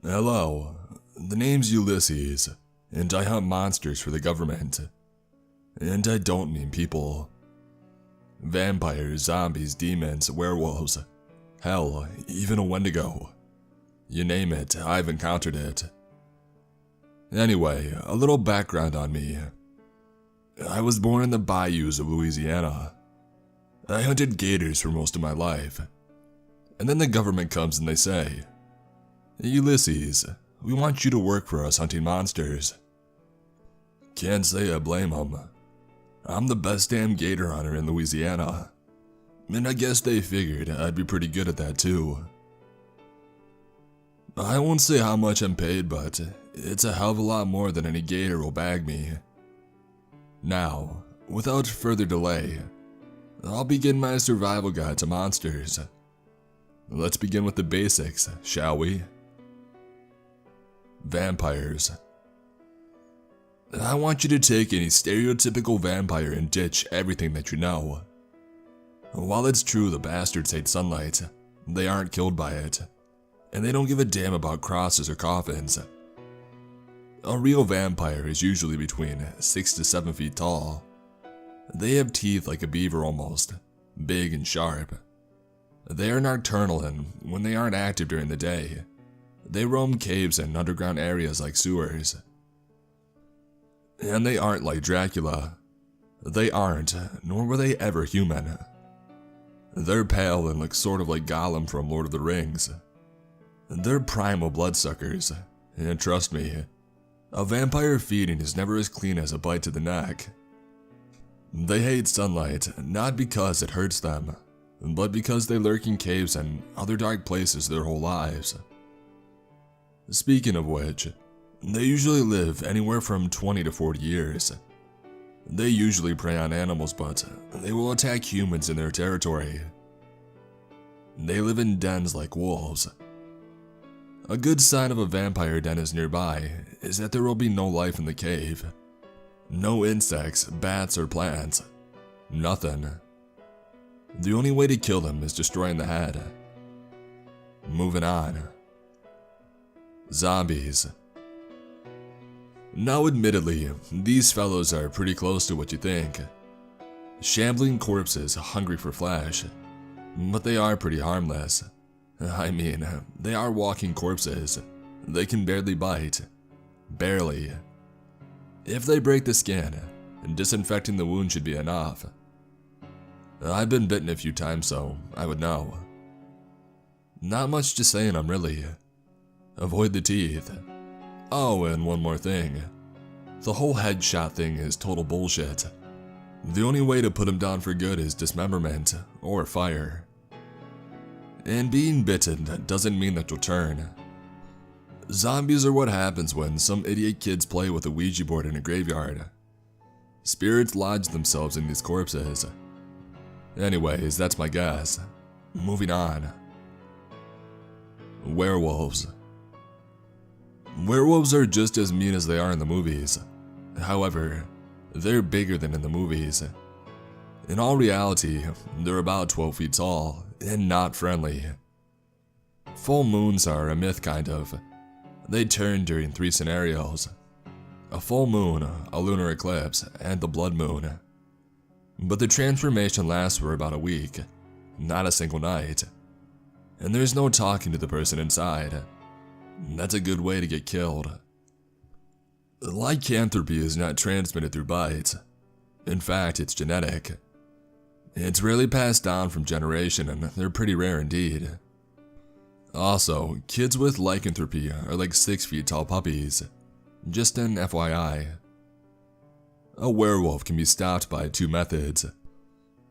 Hello, the name's Ulysses, and I hunt monsters for the government. And I don't mean people. Vampires, zombies, demons, werewolves, hell, even a Wendigo. You name it, I've encountered it. Anyway, a little background on me. I was born in the bayous of Louisiana. I hunted gators for most of my life. And then the government comes and they say, Ulysses, we want you to work for us hunting monsters. Can't say I blame them. I'm the best damn gator hunter in Louisiana. And I guess they figured I'd be pretty good at that too. I won't say how much I'm paid, but it's a hell of a lot more than any gator will bag me. Now, without further delay, I'll begin my survival guide to monsters. Let's begin with the basics, shall we? Vampires. I want you to take any stereotypical vampire and ditch everything that you know. While it's true the bastards hate sunlight, they aren't killed by it, and they don't give a damn about crosses or coffins. A real vampire is usually between 6 to 7 feet tall. They have teeth like a beaver almost, big and sharp. They are nocturnal, and when they aren't active during the day, they roam caves and underground areas like sewers. And they aren't like Dracula. They aren't, nor were they ever human. They're pale and look sort of like Gollum from Lord of the Rings. They're primal bloodsuckers, and trust me, a vampire feeding is never as clean as a bite to the neck. They hate sunlight, not because it hurts them, but because they lurk in caves and other dark places their whole lives. Speaking of which, they usually live anywhere from 20 to 40 years. They usually prey on animals, but they will attack humans in their territory. They live in dens like wolves. A good sign of a vampire den is nearby is that there will be no life in the cave. No insects, bats, or plants. Nothing. The only way to kill them is destroying the head. Moving on. Zombies. Now admittedly, these fellows are pretty close to what you think. Shambling corpses hungry for flesh. But they are pretty harmless. I mean, they are walking corpses. They can barely bite. Barely. If they break the skin, disinfecting the wound should be enough. I've been bitten a few times, so I would know. Not much to say in them, really. Avoid the teeth. Oh, and one more thing. The whole headshot thing is total bullshit. The only way to put him down for good is dismemberment or fire. And being bitten doesn't mean that you'll turn. Zombies are what happens when some idiot kids play with a Ouija board in a graveyard. Spirits lodge themselves in these corpses. Anyways, that's my guess. Moving on. Werewolves. Werewolves are just as mean as they are in the movies. However, they're bigger than in the movies. In all reality, they're about 12 feet tall and not friendly. Full moons are a myth, kind of. They turn during 3 scenarios: a full moon, a lunar eclipse, and the blood moon. But the transformation lasts for about a week, not a single night. And there's no talking to the person inside. That's a good way to get killed. Lycanthropy is not transmitted through bites. In fact, it's genetic. It's rarely passed down from generation, and they're pretty rare indeed. Also, kids with lycanthropy are like 6 feet tall puppies. Just an FYI. A werewolf can be stopped by 2 methods.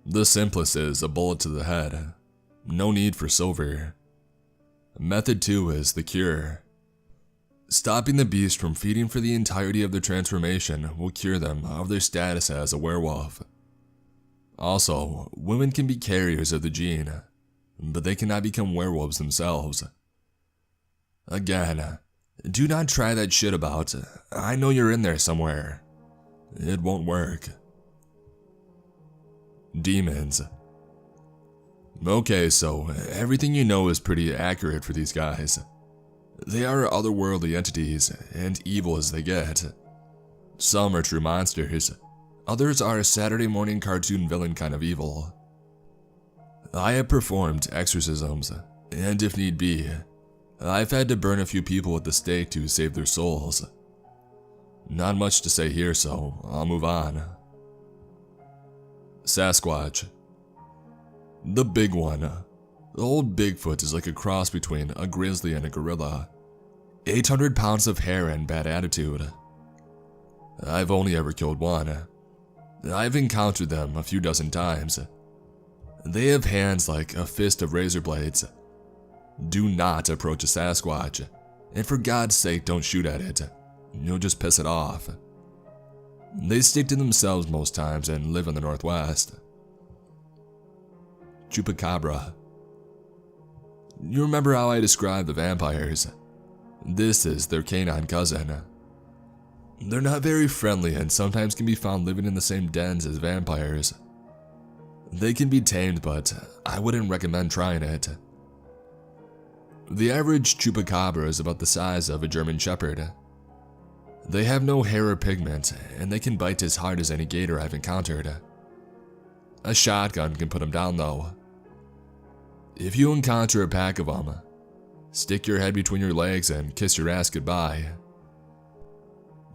The simplest is a bullet to the head. No need for silver. Method 2 is the cure. Stopping the beast from feeding for the entirety of their transformation will cure them of their status as a werewolf. Also, women can be carriers of the gene, but they cannot become werewolves themselves. Again, do not try that shit about, I know you're in there somewhere. It won't work. Demons. Okay, so everything you know is pretty accurate for these guys. They are otherworldly entities, and evil as they get. Some are true monsters, others are a Saturday morning cartoon villain kind of evil. I have performed exorcisms, and if need be, I've had to burn a few people at the stake to save their souls. Not much to say here, so I'll move on. Sasquatch. The big one. Old Bigfoot is like a cross between a grizzly and a gorilla. 800 pounds of hair and bad attitude. I've only ever killed one. I've encountered them a few dozen times. They have hands like a fist of razor blades. Do not approach a Sasquatch, and for God's sake don't shoot at it. You'll just piss it off. They stick to themselves most times and live in the Northwest. Chupacabra. You remember how I described the vampires? This is their canine cousin. They're not very friendly and sometimes can be found living in the same dens as vampires. They can be tamed, but I wouldn't recommend trying it. The average chupacabra is about the size of a German shepherd. They have no hair or pigment, and they can bite as hard as any gator I've encountered. A shotgun can put them down though. If you encounter a pack of them, stick your head between your legs and kiss your ass goodbye.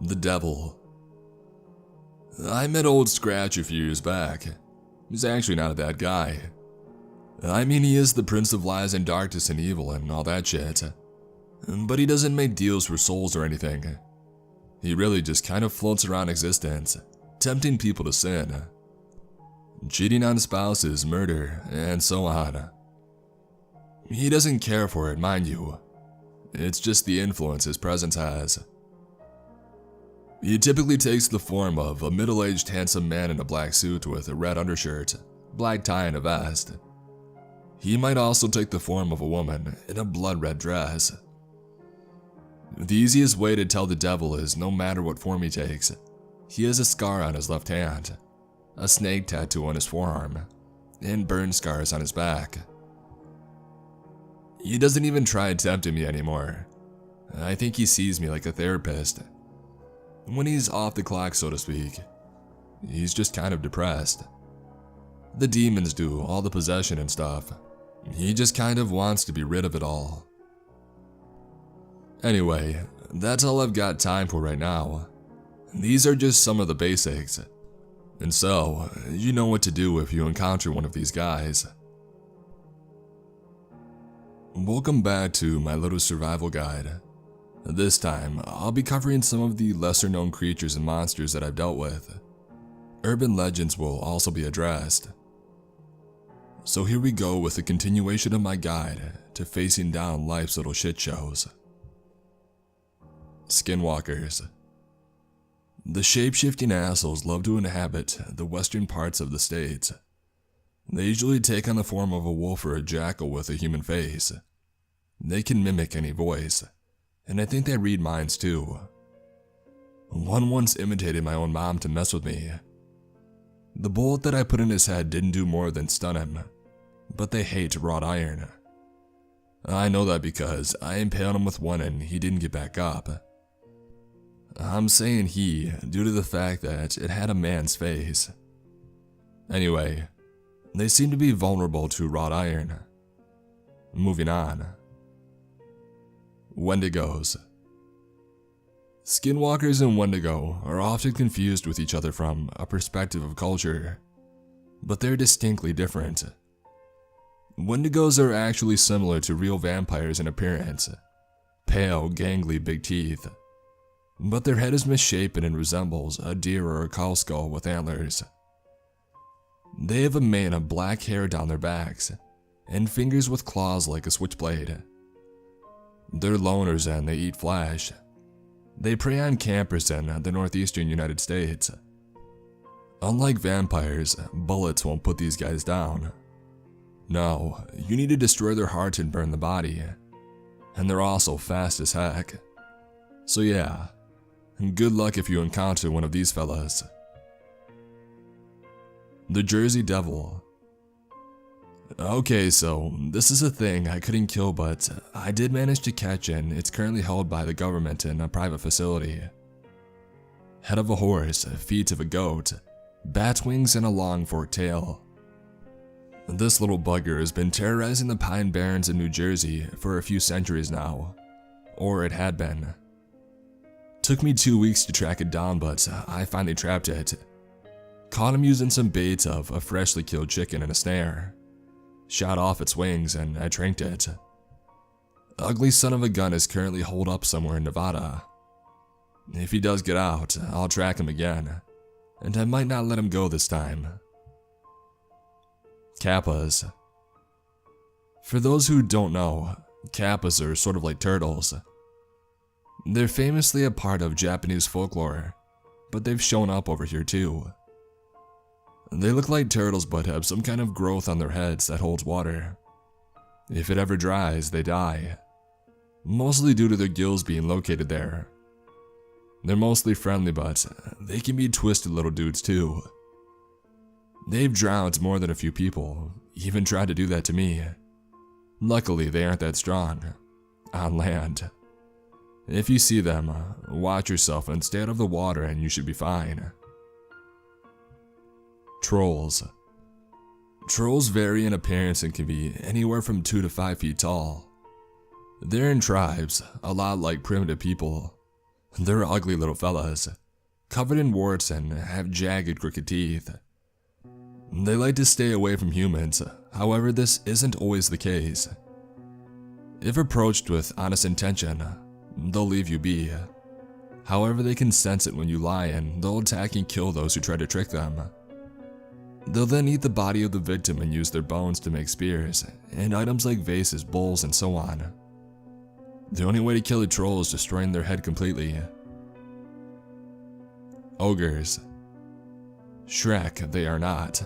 The Devil. I met Old Scratch a few years back. He's actually not a bad guy. I mean, he is the Prince of Lies and Darkness and Evil and all that shit. But he doesn't make deals for souls or anything. He really just kind of floats around existence, tempting people to sin. Cheating on spouses, murder, and so on. He doesn't care for it, mind you. It's just the influence his presence has. He typically takes the form of a middle-aged handsome man in a black suit with a red undershirt, black tie, and a vest. He might also take the form of a woman in a blood-red dress. The easiest way to tell the devil is no matter what form he takes, he has a scar on his left hand, a snake tattoo on his forearm, and burn scars on his back. He doesn't even try tempting me anymore. I think he sees me like a therapist. When he's off the clock, so to speak, he's just kind of depressed. The demons do all the possession and stuff. He just kind of wants to be rid of it all. Anyway, that's all I've got time for right now. These are just some of the basics. And so, you know what to do if you encounter one of these guys. Welcome back to my little survival guide. This time, I'll be covering some of the lesser known creatures and monsters that I've dealt with. Urban legends will also be addressed. So here we go with a continuation of my guide to facing down life's little shit shows. Skinwalkers. The shape-shifting assholes love to inhabit the western parts of the states. They usually take on the form of a wolf or a jackal with a human face. They can mimic any voice, and I think they read minds too. One once imitated my own mom to mess with me. The bullet that I put in his head didn't do more than stun him, but they hate wrought iron. I know that because I impaled him with one and he didn't get back up. I'm saying he, due to the fact that it had a man's face. Anyway, they seem to be vulnerable to wrought iron. Moving on. Wendigos. Skinwalkers and Wendigo are often confused with each other from a perspective of culture, but they're distinctly different. Wendigos are actually similar to real vampires in appearance, pale, gangly big teeth, but their head is misshapen and resembles a deer or a cow skull with antlers. They have a mane of black hair down their backs, and fingers with claws like a switchblade. They're loners and they eat flesh. They prey on campers in the northeastern United States. Unlike vampires, bullets won't put these guys down. No, you need to destroy their heart and burn the body. And they're also fast as heck. So yeah, good luck if you encounter one of these fellas. The Jersey Devil. Okay, so this is a thing I couldn't kill, but I did manage to catch, and it's currently held by the government in a private facility. Head of a horse, feet of a goat, bat wings, and a long forked tail. This little bugger has been terrorizing the Pine Barrens in New Jersey for a few centuries now, or it had been. Took me 2 weeks to track it down, but I finally trapped it. Caught him using some bait of a freshly killed chicken in a snare. Shot off its wings and I tranked it. Ugly son of a gun is currently holed up somewhere in Nevada. If he does get out, I'll track him again, and I might not let him go this time. Kappas. For those who don't know, kappas are sort of like turtles. They're famously a part of Japanese folklore, but they've shown up over here too. They look like turtles but have some kind of growth on their heads that holds water. If it ever dries, they die, mostly due to their gills being located there. They're mostly friendly, but they can be twisted little dudes too. They've drowned more than a few people, even tried to do that to me. Luckily, they aren't that strong. On land. If you see them, watch yourself and stay out of the water and you should be fine. Trolls. Trolls vary in appearance and can be anywhere from 2 to 5 feet tall. They're in tribes, a lot like primitive people. They're ugly little fellas, covered in warts and have jagged, crooked teeth. They like to stay away from humans, however this isn't always the case. If approached with honest intention, they'll leave you be. However, they can sense it when you lie and they'll attack and kill those who try to trick them. They'll then eat the body of the victim and use their bones to make spears, and items like vases, bowls, and so on. The only way to kill a troll is destroying their head completely. Ogres. Shrek, they are not.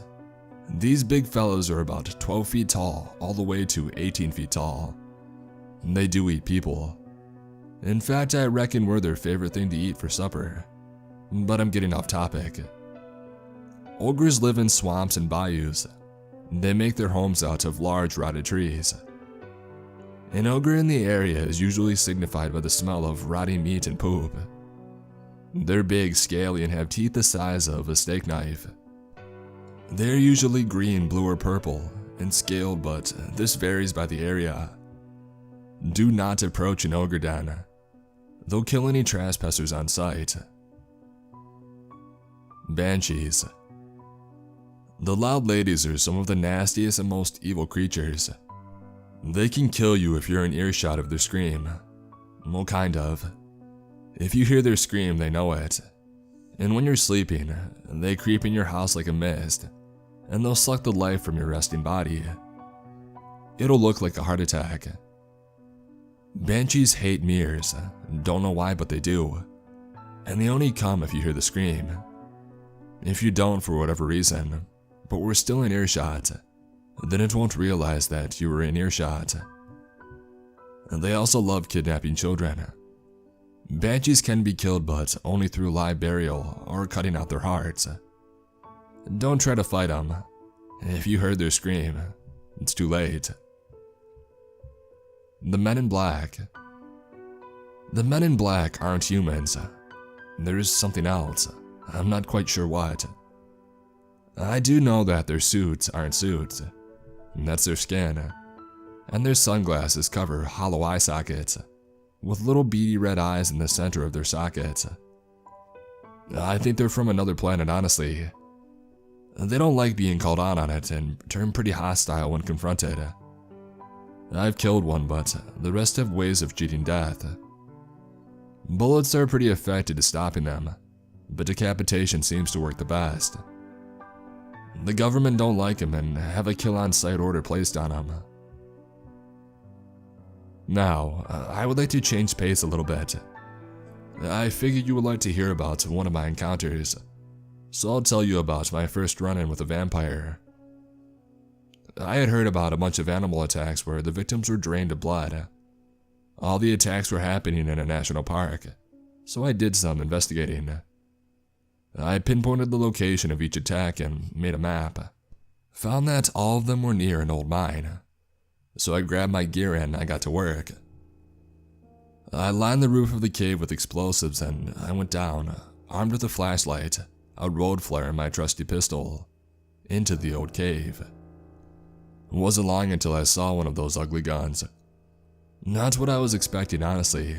These big fellows are about 12 feet tall, all the way to 18 feet tall. They do eat people. In fact, I reckon we're their favorite thing to eat for supper. But I'm getting off topic. Ogres live in swamps and bayous. They make their homes out of large rotted trees. An ogre in the area is usually signified by the smell of rotting meat and poop. They're big, scaly, and have teeth the size of a steak knife. They're usually green, blue, or purple, and scaled, but this varies by the area. Do not approach an ogre den. They'll kill any trespassers on sight. Banshees. The loud ladies are some of the nastiest and most evil creatures. They can kill you if you're in earshot of their scream. Well, kind of. If you hear their scream, they know it. And when you're sleeping, they creep in your house like a mist, and they'll suck the life from your resting body. It'll look like a heart attack. Banshees hate mirrors, don't know why but they do. And they only come if you hear the scream. If you don't for whatever reason, but we're still in earshot, then it won't realize that you were in earshot. And they also love kidnapping children. Banshees can be killed, but only through live burial or cutting out their hearts. Don't try to fight them. If you heard their scream, it's too late. The Men in Black. The Men in Black aren't humans. There's something else. I'm not quite sure what. I do know that their suits aren't suits. That's their skin. And their sunglasses cover hollow eye sockets, with little beady red eyes in the center of their sockets. I think they're from another planet, honestly. They don't like being called on it and turn pretty hostile when confronted. I've killed one, but the rest have ways of cheating death. Bullets are pretty effective at stopping them, but decapitation seems to work the best. The government don't like him and have a kill-on-sight order placed on him. Now, I would like to change pace a little bit. I figured you would like to hear about one of my encounters, so I'll tell you about my first run-in with a vampire. I had heard about a bunch of animal attacks where the victims were drained of blood. All the attacks were happening in a national park, so I did some investigating. I pinpointed the location of each attack and made a map. Found that all of them were near an old mine, so I grabbed my gear and I got to work. I lined the roof of the cave with explosives and I went down, armed with a flashlight, a road flare and my trusty pistol, into the old cave. It wasn't long until I saw one of those ugly guns. Not what I was expecting, honestly.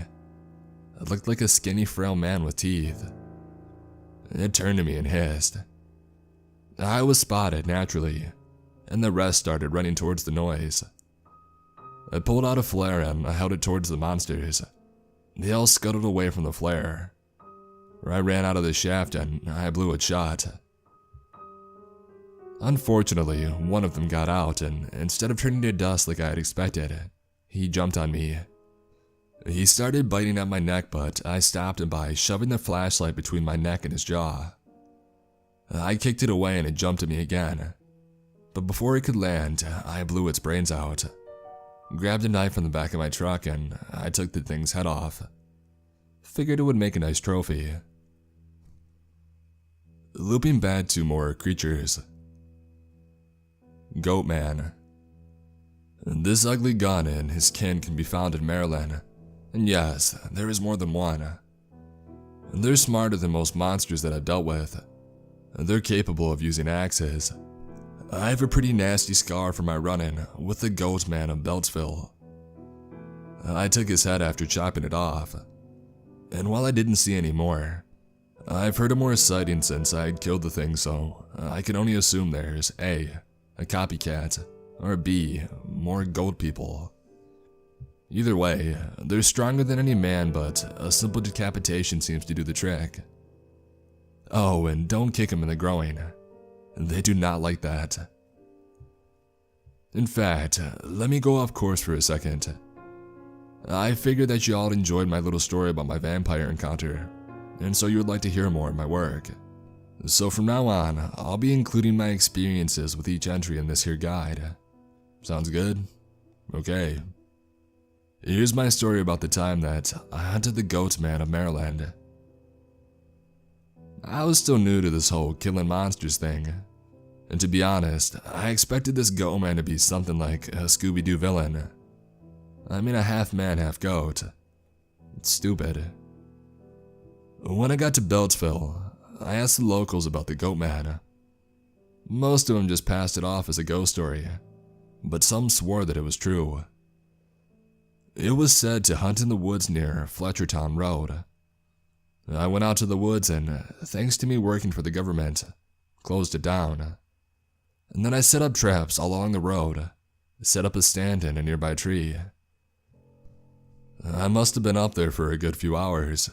It looked like a skinny, frail man with teeth. It turned to me and hissed. I was spotted, naturally, and the rest started running towards the noise. I pulled out a flare and I held it towards the monsters. They all scuttled away from the flare. I ran out of the shaft and I blew a shot. Unfortunately, one of them got out, and instead of turning to dust like I had expected, he jumped on me. He started biting at my neck, but I stopped him by shoving the flashlight between my neck and his jaw. I kicked it away and it jumped at me again, but before it could land, I blew its brains out. Grabbed a knife from the back of my truck and I took the thing's head off. Figured it would make a nice trophy. Looping back to more creatures. Goat Man. This ugly gun and his kin can be found in Maryland, and yes, there is more than one. They're smarter than most monsters that I've dealt with. They're capable of using axes. I have a pretty nasty scar from my run-in with the Goat Man of Beltsville. I took his head after chopping it off, and while I didn't see any more, I've heard of more sightings since I had killed the thing, so I can only assume there's A, a copycat, or B, more goat people. Either way, they're stronger than any man, but a simple decapitation seems to do the trick. Oh, and don't kick them in the groin. They do not like that. In fact, let me go off course for a second. I figured that you all enjoyed my little story about my vampire encounter, and so you would like to hear more of my work. So from now on, I'll be including my experiences with each entry in this here guide. Sounds good? Okay. Here's my story about the time that I hunted the Goat Man of Maryland. I was still new to this whole killing monsters thing, and to be honest, I expected this Goat Man to be something like a Scooby-Doo villain. I mean, a half man, half goat. It's stupid. When I got to Beltsville, I asked the locals about the Goat Man. Most of them just passed it off as a ghost story, but some swore that it was true. It was said to hunt in the woods near Fletchertown Road. I went out to the woods and, thanks to me working for the government, closed it down. And then I set up traps all along the road, set up a stand in a nearby tree. I must have been up there for a good few hours,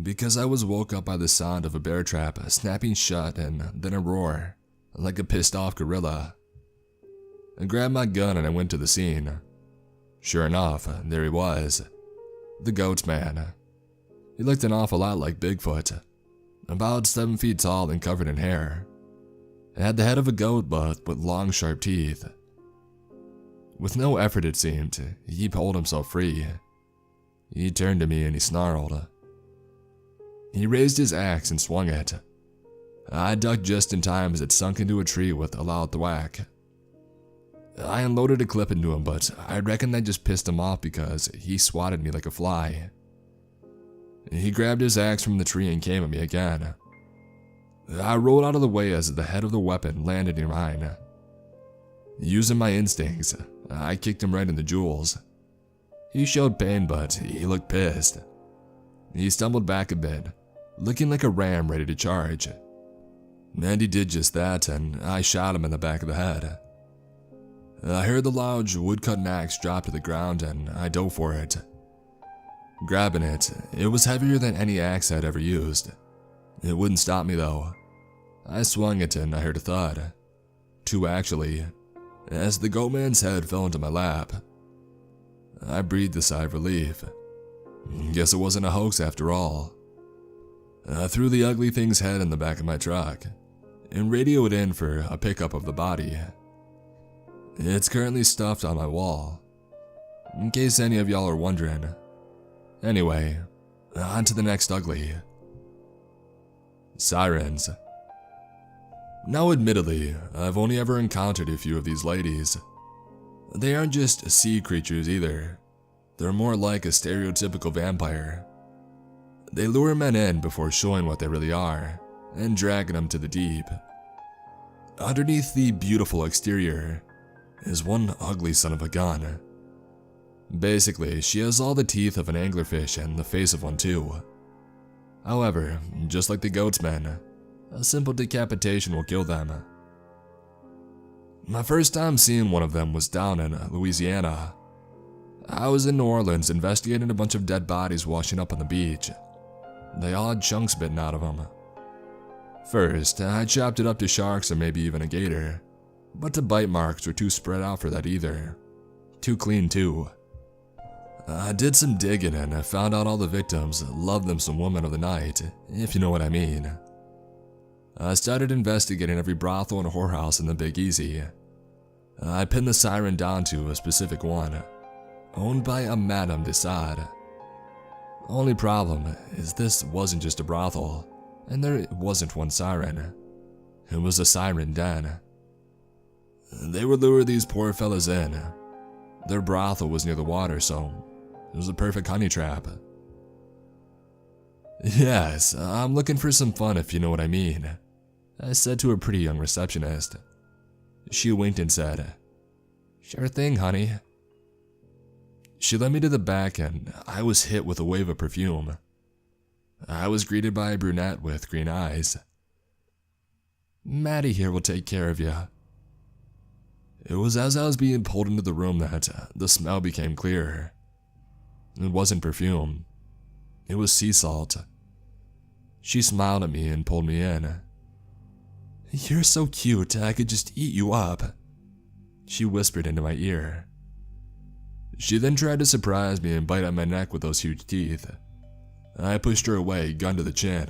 because I was woke up by the sound of a bear trap snapping shut and then a roar, like a pissed off gorilla. I grabbed my gun and I went to the scene. Sure enough, there he was, the Goat Man. He looked an awful lot like Bigfoot, about 7 feet tall and covered in hair. It had the head of a goat but with long sharp teeth. With no effort it seemed, he pulled himself free. He turned to me and he snarled. He raised his axe and swung it. I ducked just in time as it sunk into a tree with a loud thwack. I unloaded a clip into him, but I reckon that just pissed him off because he swatted me like a fly. He grabbed his axe from the tree and came at me again. I rolled out of the way as the head of the weapon landed near mine. Using my instincts, I kicked him right in the jewels. He showed pain, but he looked pissed. He stumbled back a bit, looking like a ram ready to charge. And he did just that, and I shot him in the back of the head. I heard the loud woodcutting axe drop to the ground and I dove for it. Grabbing it, it was heavier than any axe I'd ever used. It wouldn't stop me though. I swung it and I heard a thud. 2 actually, as the Goat Man's head fell into my lap. I breathed a sigh of relief. Guess it wasn't a hoax after all. I threw the ugly thing's head in the back of my truck and radioed in for a pickup of the body. It's currently stuffed on my wall, in case any of y'all are wondering. Anyway, on to the next ugly. Sirens. Now admittedly, I've only ever encountered a few of these ladies. They aren't just sea creatures either. They're more like a stereotypical vampire. They lure men in before showing what they really are, and dragging them to the deep. Underneath the beautiful exterior is one ugly son of a gun. Basically, she has all the teeth of an anglerfish and the face of one too. However, just like the goat's men, a simple decapitation will kill them. My first time seeing one of them was down in Louisiana. I was in New Orleans investigating a bunch of dead bodies washing up on the beach. They all had chunks bitten out of them. First, I chopped it up to sharks or maybe even a gator, but the bite marks were too spread out for that either. Too clean too. I did some digging and I found out all the victims loved them some woman of the night, if you know what I mean. I started investigating every brothel and whorehouse in the Big Easy. I pinned the siren down to a specific one, owned by a Madame de Sade. Only problem is this wasn't just a brothel, and there wasn't one siren. It was a siren den. They would lure these poor fellas in. Their brothel was near the water, so it was a perfect honey trap. Yes, I'm looking for some fun if you know what I mean, I said to a pretty young receptionist. She winked and said, "Sure thing, honey." She led me to the back and I was hit with a wave of perfume. I was greeted by a brunette with green eyes. "Maddie here will take care of you." It was as I was being pulled into the room that the smell became clearer. It wasn't perfume. It was sea salt. She smiled at me and pulled me in. "You're so cute, I could just eat you up," she whispered into my ear. She then tried to surprise me and bite at my neck with those huge teeth. I pushed her away, gun to the chin.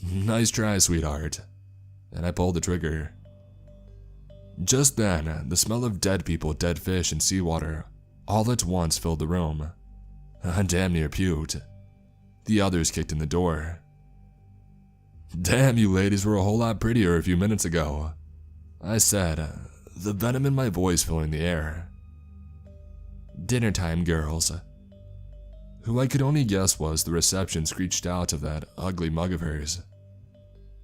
"Nice try, sweetheart," and I pulled the trigger. Just then, the smell of dead people, dead fish, and seawater all at once filled the room. I damn near puked. The others kicked in the door. "Damn, you ladies were a whole lot prettier a few minutes ago," I said, the venom in my voice filling the air. "Dinner time, girls." Who I could only guess was the reception screeched out of that ugly mug of hers.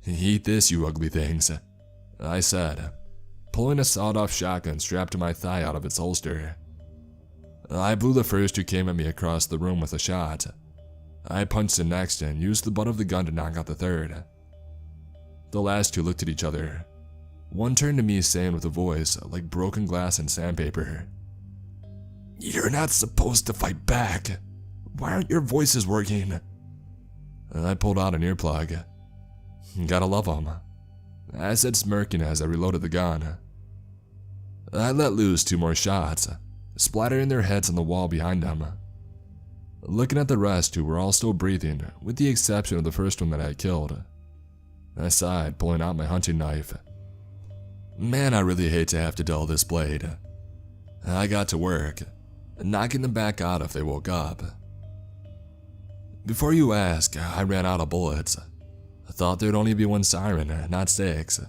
"Eat this, you ugly things," I said, pulling a sawed-off shotgun strapped to my thigh out of its holster. I blew the first who came at me across the room with a shot. I punched the next and used the butt of the gun to knock out the third. The last two looked at each other. One turned to me saying with a voice like broken glass and sandpaper, "You're not supposed to fight back. Why aren't your voices working?" I pulled out an earplug. "Gotta love 'em," I said, smirking as I reloaded the gun. I let loose 2 more shots, splattering their heads on the wall behind them. Looking at the rest who were all still breathing, with the exception of the first one that I had killed, I sighed, pulling out my hunting knife. Man, I really hate to have to dull this blade. I got to work, knocking them back out if they woke up. Before you ask, I ran out of bullets. I thought there'd only be 1 siren, not 6.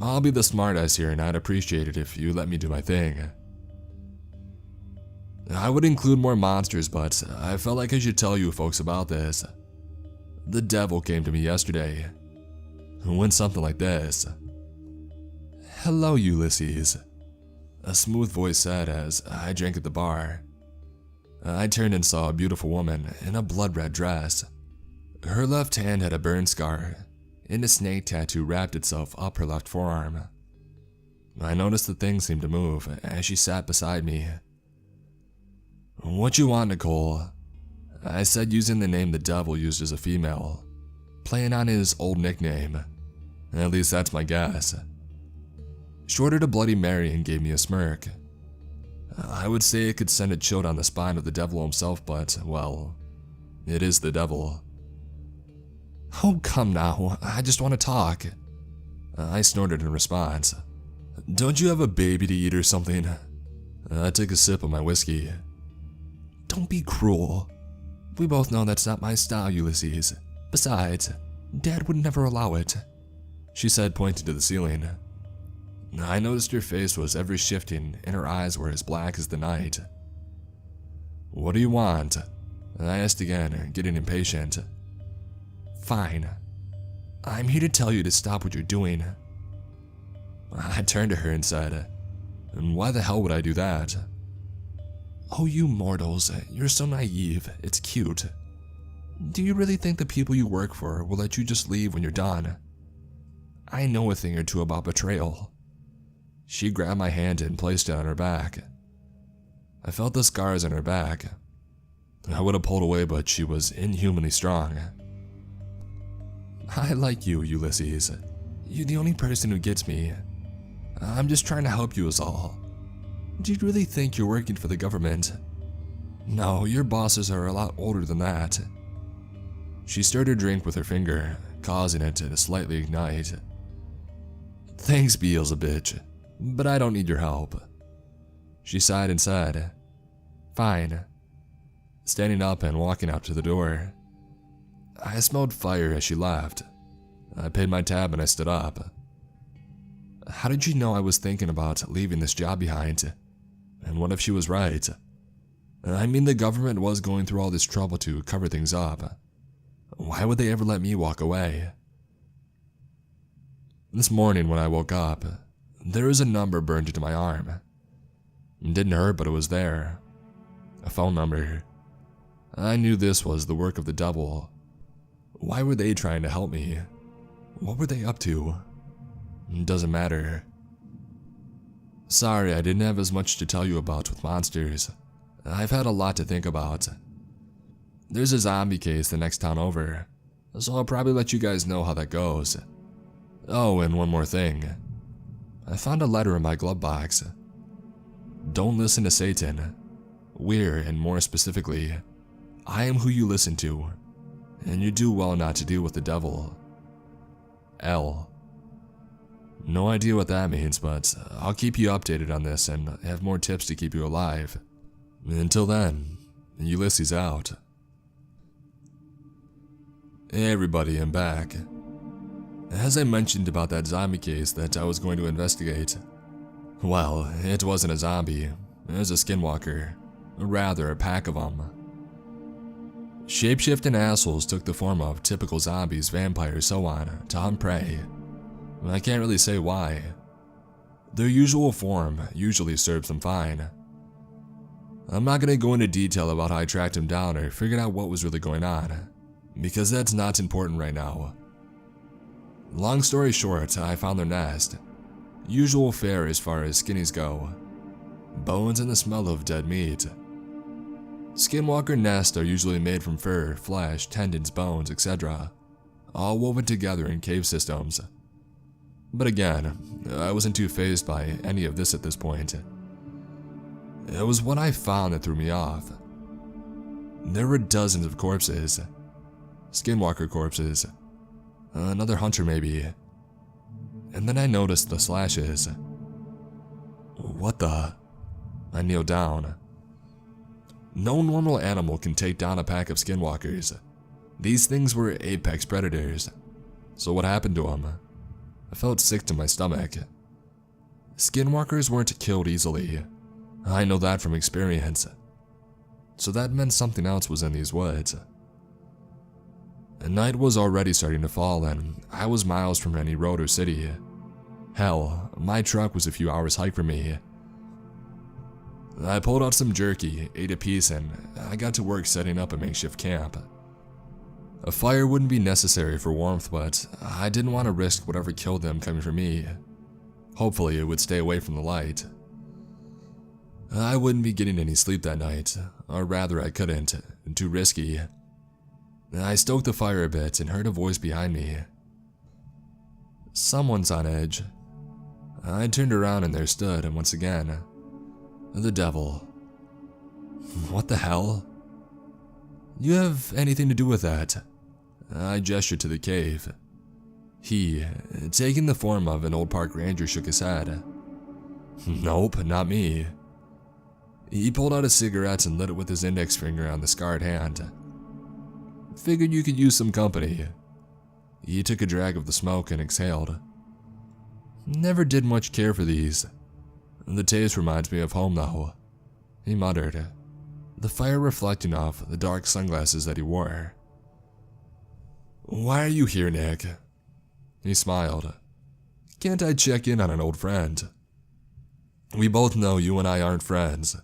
I'll be the smartass here and I'd appreciate it if you let me do my thing. I would include more monsters, but I felt like I should tell you folks about this. The devil came to me yesterday. It went something like this. "Hello, Ulysses," a smooth voice said as I drank at the bar. I turned and saw a beautiful woman in a blood-red dress. Her left hand had a burn scar, and a snake tattoo wrapped itself up her left forearm. I noticed the thing seemed to move as she sat beside me. "What you want, Nicole?" I said, using the name the devil used as a female, playing on his old nickname. At least that's my guess. She ordered a Bloody Mary and gave me a smirk. I would say it could send a chill down the spine of the devil himself, but, well, it is the devil. "Oh, come now, I just want to talk," I snorted in response. "Don't you have a baby to eat or something?" I took a sip of my whiskey. "Don't be cruel. We both know that's not my style, Ulysses. Besides, Dad would never allow it." she said, pointing to the ceiling. I noticed her face was ever shifting and her eyes were as black as the night. What do you want? I asked again, getting impatient. Fine. I'm here to tell you to stop what you're doing. I turned to her and said, and why the hell would I do that? Oh, you mortals, you're so naive, it's cute. Do you really think the people you work for will let you just leave when you're done? I know a thing or two about betrayal. She grabbed my hand and placed it on her back. I felt the scars on her back. I would have pulled away, but she was inhumanly strong. I like you, Ulysses. You're the only person who gets me. I'm just trying to help you is all. Do you really think you're working for the government? No, your bosses are a lot older than that. She stirred her drink with her finger, causing it to slightly ignite. Thanks, Beelzebub, but I don't need your help. She sighed and said, Fine. Standing up and walking out to the door. I smelled fire as she left. I paid my tab and I stood up. How did you know I was thinking about leaving this job behind? And what if she was right? I mean, the government was going through all this trouble to cover things up. Why would they ever let me walk away? This morning when I woke up, there was a number burned into my arm. It didn't hurt, but it was there. A phone number. I knew this was the work of the devil. Why were they trying to help me? What were they up to? It doesn't matter. Sorry, I didn't have as much to tell you about with monsters. I've had a lot to think about. There's a zombie case the next town over, so I'll probably let you guys know how that goes. Oh, and one more thing. I found a letter in my glove box. Don't listen to Satan. We're, and more specifically, I am who you listen to, and you do well not to deal with the devil. L. No idea what that means, but I'll keep you updated on this and have more tips to keep you alive. Until then, Ulysses out. Hey everybody, I'm back. As I mentioned about that zombie case that I was going to investigate, well, it wasn't a zombie, it was a skinwalker, or rather a pack of them. Shape-shifting assholes took the form of typical zombies, vampires, so on, to hunt prey. I can't really say why. Their usual form usually serves them fine. I'm not going to go into detail about how I tracked him down or figured out what was really going on, because that's not important right now. Long story short, I found their nest. Usual fare as far as skinnies go. Bones and the smell of dead meat. Skinwalker nests are usually made from fur, flesh, tendons, bones, etc., all woven together in cave systems. But again, I wasn't too fazed by any of this at this point. It was what I found that threw me off. There were dozens of corpses. Skinwalker corpses. Another hunter maybe. And then I noticed the slashes. What the? I kneeled down. No normal animal can take down a pack of skinwalkers. These things were apex predators. So what happened to them? I felt sick to my stomach. Skinwalkers weren't killed easily. I know that from experience. So that meant something else was in these woods. Night was already starting to fall and I was miles from any road or city. Hell, my truck was a few hours hike from me. I pulled out some jerky, ate a piece, and I got to work setting up a makeshift camp. A fire wouldn't be necessary for warmth, but I didn't want to risk whatever killed them coming for me. Hopefully it would stay away from the light. I wouldn't be getting any sleep that night, or rather I couldn't, too risky. I stoked the fire a bit and heard a voice behind me. Someone's on edge. I turned around and there stood, and once again, the devil. What the hell? You have anything to do with that? I gestured to the cave. He, taking the form of an old park ranger, shook his head. Nope, not me. He pulled out a cigarette and lit it with his index finger on the scarred hand. Figured you could use some company. He took a drag of the smoke and exhaled. Never did much care for these. The taste reminds me of home though, he muttered, the fire reflecting off the dark sunglasses that he wore. Why are you here, Nick? He smiled. Can't I check in on an old friend? We both know you and I aren't friends,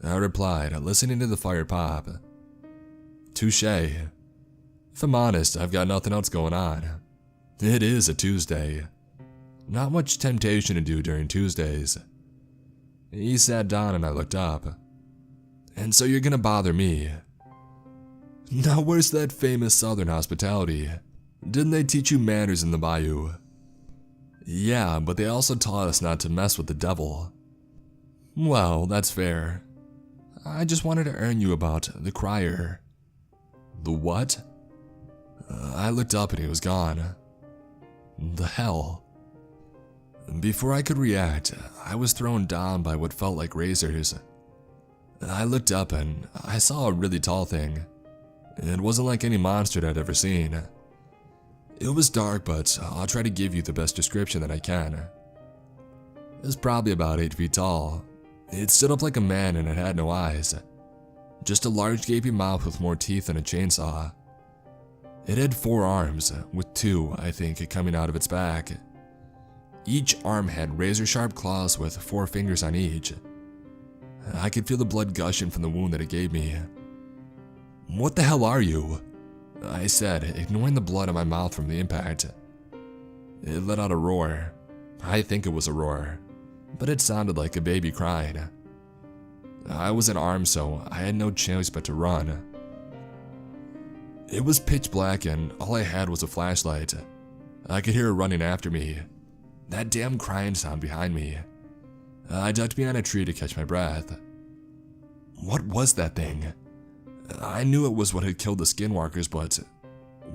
I replied, listening to the fire pop. Touché. If I'm honest, I've got nothing else going on. It is a Tuesday. Not much temptation to do during Tuesdays. He sat down and I looked up. And so you're gonna bother me. Now where's that famous Southern hospitality? Didn't they teach you manners in the bayou? Yeah, but they also taught us not to mess with the devil. Well, that's fair. I just wanted to earn you about the crier. The what? I looked up and he was gone. The hell? Before I could react, I was thrown down by what felt like razors. I looked up and I saw a really tall thing. It wasn't like any monster I'd ever seen. It was dark, but I'll try to give you the best description that I can. It was probably about 8 feet tall. It stood up like a man and it had no eyes. Just a large gaping mouth with more teeth than a chainsaw. It had 4 arms, with 2, I think, coming out of its back. Each arm had razor-sharp claws with 4 fingers on each. I could feel the blood gushing from the wound that it gave me. What the hell are you? I said, ignoring the blood in my mouth from the impact. It let out a roar. I think it was a roar, but it sounded like a baby crying. I was unarmed, so I had no choice but to run. It was pitch black and all I had was a flashlight. I could hear it running after me. That damn crying sound behind me. I ducked behind a tree to catch my breath. What was that thing? I knew it was what had killed the skinwalkers, but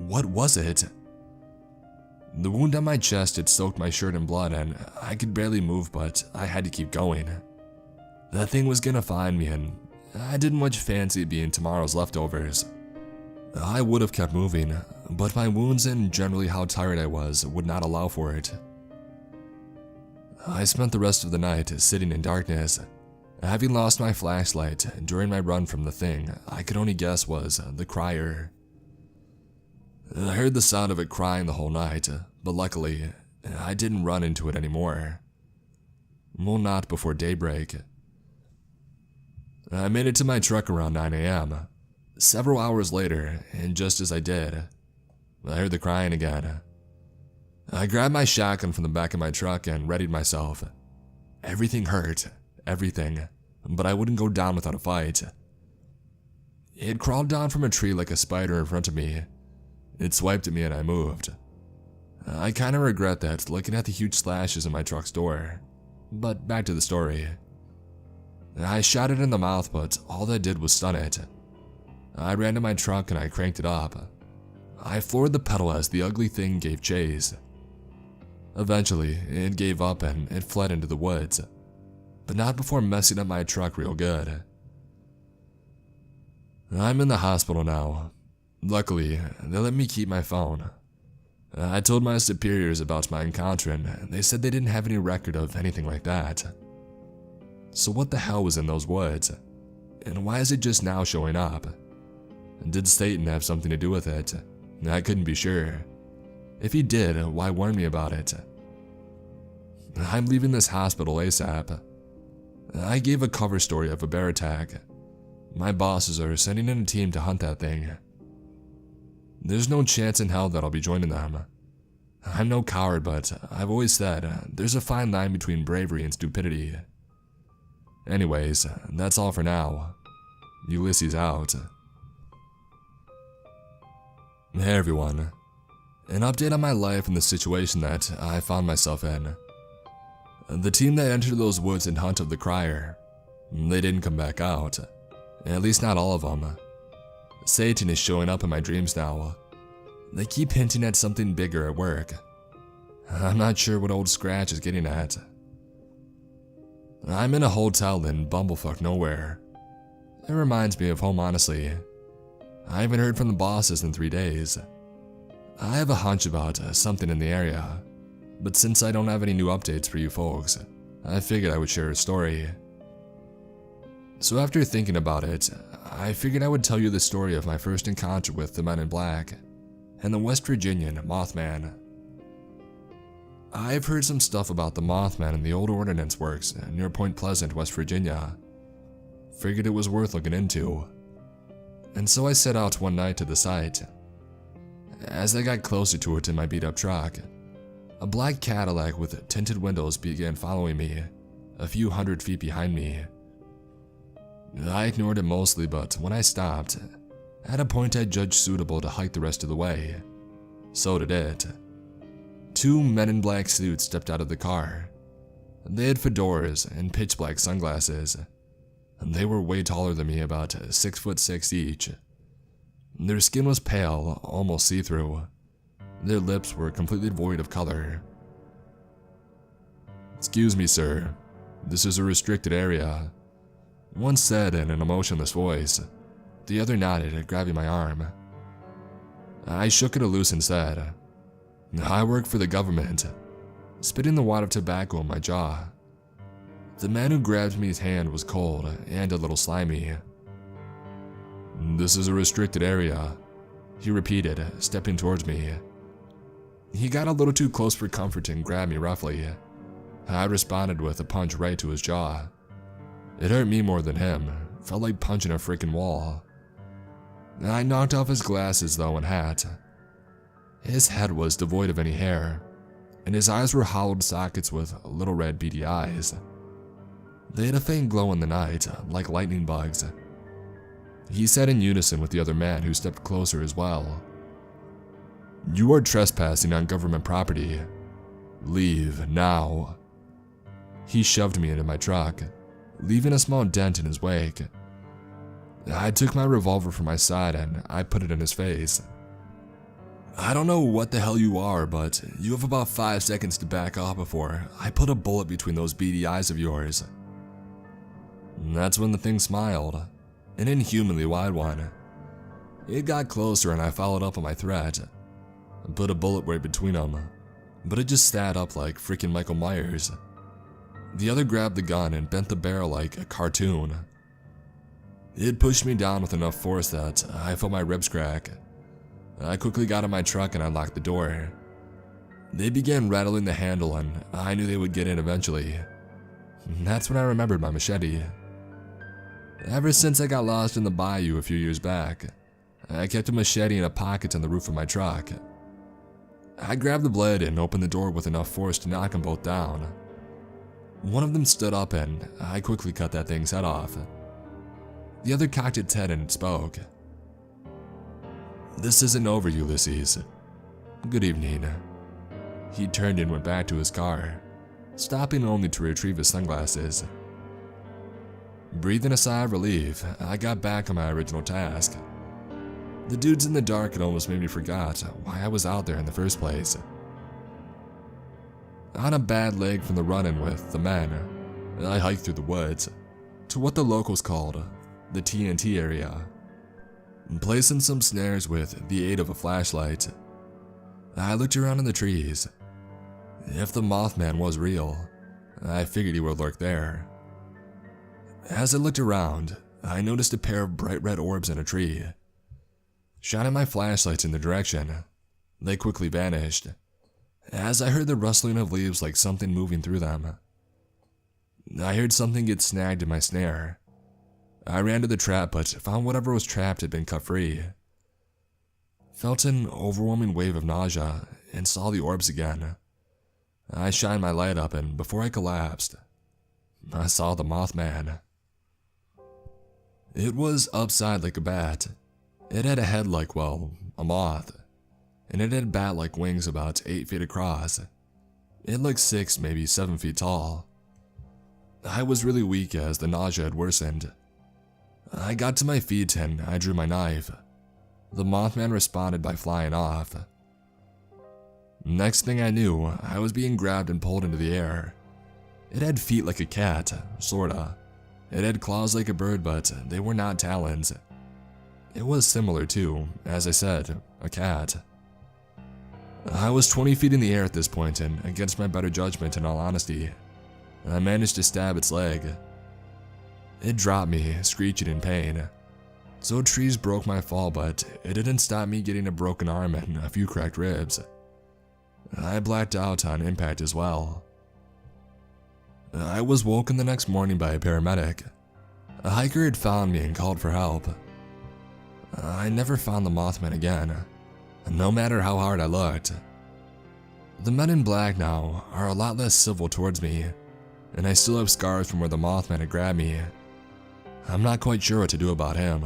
what was it? The wound on my chest had soaked my shirt in blood and I could barely move, but I had to keep going. That thing was gonna find me and I didn't much fancy being tomorrow's leftovers. I would have kept moving, but my wounds and generally how tired I was would not allow for it. I spent the rest of the night sitting in darkness, having lost my flashlight during my run from the thing I could only guess was the crier. I heard the sound of it crying the whole night, but luckily, I didn't run into it anymore. Well, not before daybreak. I made it to my truck around 9 a.m. Several hours later, and just as I did, I heard the crying again. I grabbed my shotgun from the back of my truck and readied myself. Everything hurt, everything, but I wouldn't go down without a fight. It crawled down from a tree like a spider in front of me. It swiped at me and I moved. I kinda regret that looking at the huge slashes in my truck's door. But back to the story. I shot it in the mouth, but all that did was stun it. I ran to my truck and I cranked it up. I floored the pedal as the ugly thing gave chase. Eventually, it gave up and it fled into the woods, but not before messing up my truck real good. I'm in the hospital now. Luckily, they let me keep my phone. I told my superiors about my encounter and they said they didn't have any record of anything like that. So what the hell was in those woods? And why is it just now showing up? Did Satan have something to do with it? I couldn't be sure. If he did, why warn me about it? I'm leaving this hospital ASAP. I gave a cover story of a bear attack. My bosses are sending in a team to hunt that thing. There's no chance in hell that I'll be joining them. I'm no coward, but I've always said there's a fine line between bravery and stupidity. Anyways, that's all for now. Ulysses out. Hey everyone. An update on my life and the situation that I found myself in. The team that entered those woods in hunt of the crier, they didn't come back out. At least not all of them. Satan is showing up in my dreams now. They keep hinting at something bigger at work. I'm not sure what old Scratch is getting at. I'm in a hotel in bumblefuck nowhere. It reminds me of home, honestly. I haven't heard from the bosses in 3 days. I have a hunch about something in the area, but since I don't have any new updates for you folks, I figured I would share a story. So after thinking about it, I figured I would tell you the story of my first encounter with the Men in Black and the West Virginian Mothman. I've heard some stuff about the Mothman in the old ordnance works near Point Pleasant, West Virginia. Figured it was worth looking into. And so I set out one night to the site. As I got closer to it in my beat-up truck, a black Cadillac with tinted windows began following me, a few hundred feet behind me. I ignored it mostly, but when I stopped, at a point I judged suitable to hike the rest of the way, so did it. 2 men in black suits stepped out of the car. They had fedoras and pitch black sunglasses. They were way taller than me, about 6'6" each. Their skin was pale, almost see-through. Their lips were completely void of color. "Excuse me, sir. This is a restricted area," one said in an emotionless voice. The other nodded, grabbing my arm. I shook it loose and said, "I work for the government," spitting the wad of tobacco in my jaw. The man who grabbed me's hand was cold and a little slimy. "This is a restricted area," he repeated, stepping towards me. He got a little too close for comfort and grabbed me roughly. I responded with a punch right to his jaw. It hurt me more than him, felt like punching a freaking wall. I knocked off his glasses though and hat. His head was devoid of any hair, and his eyes were hollowed sockets with little red beady eyes. They had a faint glow in the night, like lightning bugs. He said in unison with the other man, who stepped closer as well, "You are trespassing on government property. Leave now." He shoved me into my truck, leaving a small dent in his wake. I took my revolver from my side and I put it in his face. "I don't know what the hell you are, but you have about 5 seconds to back off before I put a bullet between those beady eyes of yours." That's when the thing smiled, an inhumanly wide one. It got closer and I followed up on my threat. I put a bullet right between them, but it just sat up like freaking Michael Myers. The other grabbed the gun and bent the barrel like a cartoon. It pushed me down with enough force that I felt my ribs crack. I quickly got in my truck and unlocked the door. They began rattling the handle and I knew they would get in eventually. That's when I remembered my machete. Ever since I got lost in the bayou a few years back, I kept a machete in a pocket on the roof of my truck. I grabbed the blade and opened the door with enough force to knock them both down. One of them stood up and I quickly cut that thing's head off. The other cocked its head and spoke. "This isn't over, Ulysses. Good evening." He turned and went back to his car, stopping only to retrieve his sunglasses. Breathing a sigh of relief, I got back on my original task. The dudes in the dark had almost made me forget why I was out there in the first place. On a bad leg from the run-in with the men, I hiked through the woods to what the locals called the TNT area, placing some snares with the aid of a flashlight. I looked around in the trees. If the Mothman was real, I figured he would lurk there. As I looked around, I noticed a pair of bright red orbs in a tree. Shining my flashlights in the direction, they quickly vanished, as I heard the rustling of leaves like something moving through them. I heard something get snagged in my snare. I ran to the trap but found whatever was trapped had been cut free. Felt an overwhelming wave of nausea and saw the orbs again. I shined my light up and before I collapsed, I saw the Mothman. It was upside like a bat. It had a head like, well, a moth, and it had bat-like wings about 8 feet across. It looked 6, maybe 7 feet tall. I was really weak as the nausea had worsened. I got to my feet and I drew my knife. The Mothman responded by flying off. Next thing I knew, I was being grabbed and pulled into the air. It had feet like a cat, sorta. It had claws like a bird, but they were not talons. It was similar to, as I said, a cat. I was 20 feet in the air at this point, and against my better judgment, in all honesty, I managed to stab its leg. It dropped me, screeching in pain. So trees broke my fall, but it didn't stop me getting a broken arm and a few cracked ribs. I blacked out on impact as well. I was woken the next morning by a paramedic. A hiker had found me and called for help. I never found the Mothman again, no matter how hard I looked. The men in black now are a lot less civil towards me, and I still have scars from where the Mothman had grabbed me. I'm not quite sure what to do about him.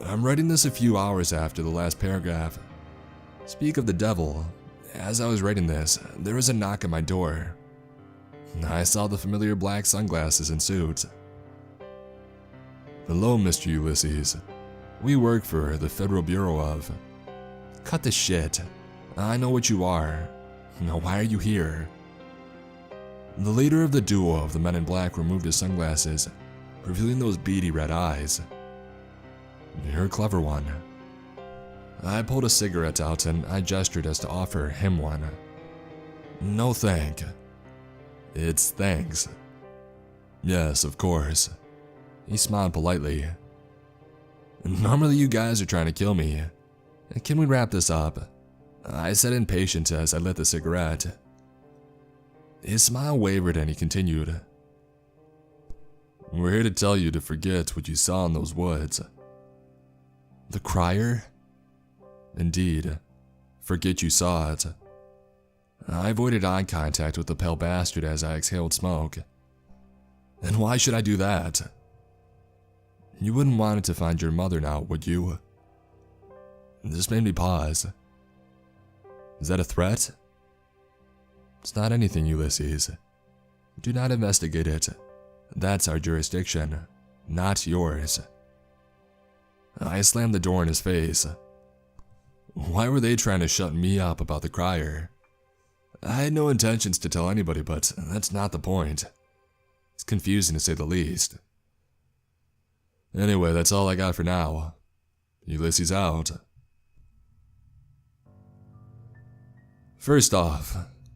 I'm writing this a few hours after the last paragraph. Speak of the devil, as I was writing this, there was a knock at my door. I saw the familiar black sunglasses and suit. Hello, Mr. Ulysses. We work for the Federal Bureau of... Cut the shit. I know what you are. Now why are you here? The leader of the duo of the men in black removed his sunglasses, revealing those beady red eyes. You're a clever one. I pulled a cigarette out and I gestured as to offer him one. No thank. It's thanks. Yes, of course. He smiled politely. Normally you guys are trying to kill me. Can we wrap this up? I said impatient as I lit the cigarette. His smile wavered and he continued. We're here to tell you to forget what you saw in those woods. The crier? Indeed, forget you saw it. I avoided eye contact with the pale bastard as I exhaled smoke. And why should I do that? You wouldn't want it to find your mother now, would you? This made me pause. Is that a threat? It's not anything, Ulysses. Do not investigate it. That's our jurisdiction, not yours. I slammed the door in his face. Why were they trying to shut me up about the crier? I had no intentions to tell anybody, but that's not the point. It's confusing to say the least. Anyway, that's all I got for now. Ulysses out. First off,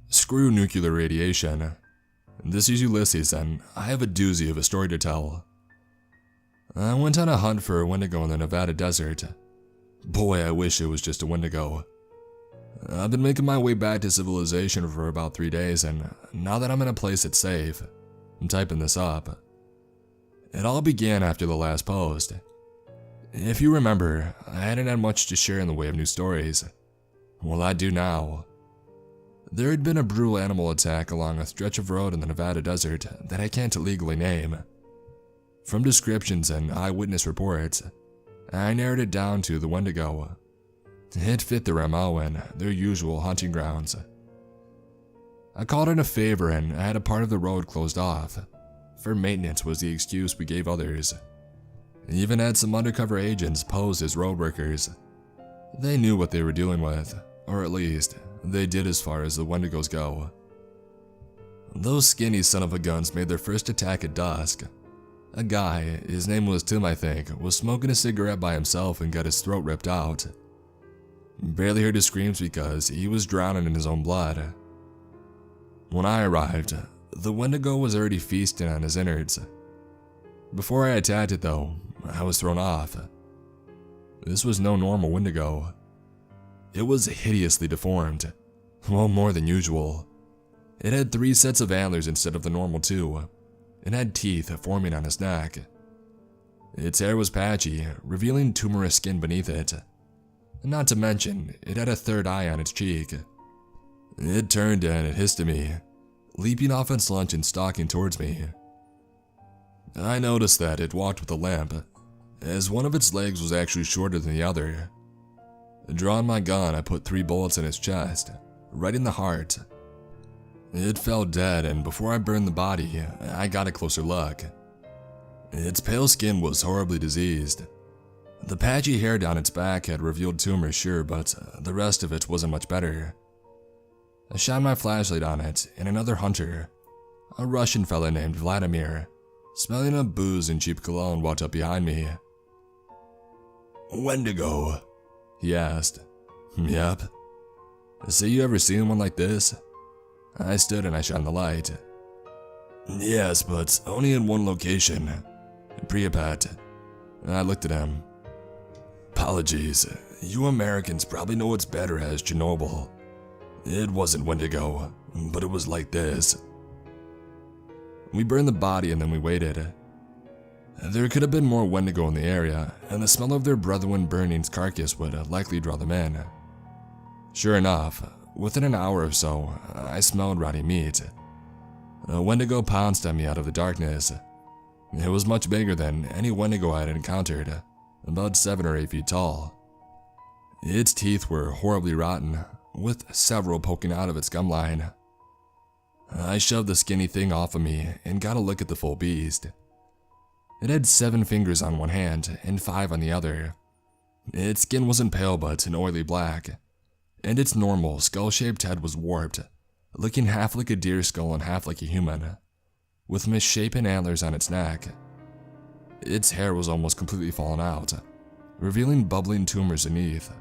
screw nuclear radiation. This is Ulysses, and I have a doozy of a story to tell. I went on a hunt for a Wendigo in the Nevada desert. Boy, I wish it was just a Wendigo. I've been making my way back to civilization for about 3 days, and now that I'm in a place that's safe, I'm typing this up. It all began after the last post. If you remember, I hadn't had much to share in the way of new stories. Well, I do now. There had been a brutal animal attack along a stretch of road in the Nevada desert that I can't legally name. From descriptions and eyewitness reports, I narrowed it down to the Wendigo. It fit their MO and their usual hunting grounds. I called in a favor and I had a part of the road closed off. For maintenance was the excuse we gave others. Even had some undercover agents posed as road workers. They knew what they were dealing with, or at least, they did as far as the Wendigos go. Those skinny son of a guns made their first attack at dusk. A guy, his name was Tim I think, was smoking a cigarette by himself and got his throat ripped out. Barely heard his screams because he was drowning in his own blood. When I arrived, the Wendigo was already feasting on his innards. Before I attacked it though, I was thrown off. This was no normal Wendigo. It was hideously deformed, well more than usual. It had 3 sets of antlers instead of the normal 2. It had teeth forming on its neck. Its hair was patchy, revealing tumorous skin beneath it. Not to mention, it had a third eye on its cheek. It turned and it hissed at me, leaping off its lunge and stalking towards me. I noticed that it walked with a limp, as one of its legs was actually shorter than the other. Drawing my gun, I put 3 bullets in its chest, right in the heart. It fell dead, and before I burned the body, I got a closer look. Its pale skin was horribly diseased. The patchy hair down its back had revealed tumors, sure, but the rest of it wasn't much better. I shined my flashlight on it, and another hunter, a Russian fella named Vladimir, smelling of booze and cheap cologne, walked up behind me. "Wendigo," he asked. Yep. So you ever seen one like this? I stood and I shined the light. Yes, but only in one location. Pripyat. I looked at him. Apologies, you Americans probably know what's better as Chernobyl. It wasn't Wendigo, but it was like this. We burned the body and then we waited. There could have been more Wendigo in the area, and the smell of their brethren burning's carcass would likely draw them in. Sure enough, within an hour or so, I smelled rotting meat. A Wendigo pounced at me out of the darkness. It was much bigger than any Wendigo I had encountered, about 7 or 8 feet tall. Its teeth were horribly rotten, with several poking out of its gum line. I shoved the skinny thing off of me and got a look at the full beast. It had 7 fingers on one hand and 5 on the other. Its skin wasn't pale but an oily black, and its normal skull-shaped head was warped, looking half like a deer skull and half like a human, with misshapen antlers on its neck. Its hair was almost completely fallen out, revealing bubbling tumors beneath.